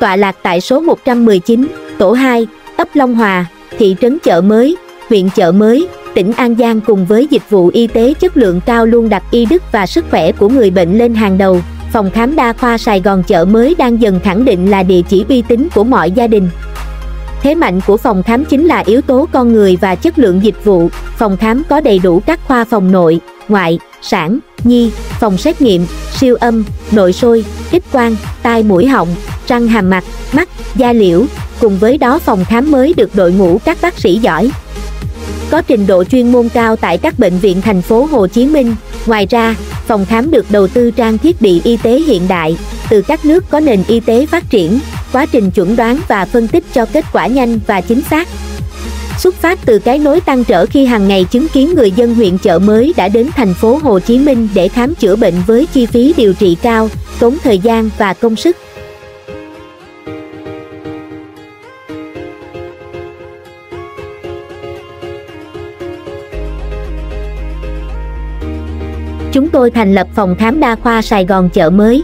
tọa lạc tại số 119, tổ 2, ấp Long Hòa, thị trấn Chợ Mới, huyện Chợ Mới, tỉnh An Giang. Cùng với dịch vụ y tế chất lượng cao luôn đặt y đức và sức khỏe của người bệnh lên hàng đầu, Phòng khám đa khoa Sài Gòn Chợ Mới đang dần khẳng định là địa chỉ uy tín của mọi gia đình. Thế mạnh của phòng khám chính là yếu tố con người và chất lượng dịch vụ. Phòng khám có đầy đủ các khoa phòng nội, ngoại, sản, nhi, phòng xét nghiệm, siêu âm, nội soi, X-quang, tai mũi họng, răng hàm mặt, mắt, da liễu. Cùng với đó phòng khám mới được đội ngũ các bác sĩ giỏi, có trình độ chuyên môn cao tại các bệnh viện thành phố Hồ Chí Minh. Ngoài ra, phòng khám được đầu tư trang thiết bị y tế hiện đại, từ các nước có nền y tế phát triển, quá trình chuẩn đoán và phân tích cho kết quả nhanh và chính xác. Xuất phát từ cái nỗi trăn trở khi hàng ngày chứng kiến người dân huyện Chợ Mới đã đến thành phố Hồ Chí Minh để khám chữa bệnh với chi phí điều trị cao, tốn thời gian và công sức. Chúng tôi thành lập phòng khám đa khoa Sài Gòn Chợ Mới,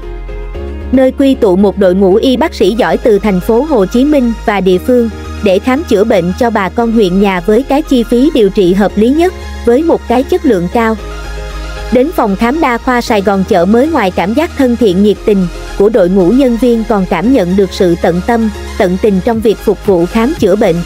nơi quy tụ một đội ngũ y bác sĩ giỏi từ thành phố Hồ Chí Minh và địa phương để khám chữa bệnh cho bà con huyện nhà với cái chi phí điều trị hợp lý nhất, với một cái chất lượng cao. Đến phòng khám đa khoa Sài Gòn Chợ Mới, ngoài cảm giác thân thiện nhiệt tình của đội ngũ nhân viên còn cảm nhận được sự tận tâm, tận tình trong việc phục vụ khám chữa bệnh.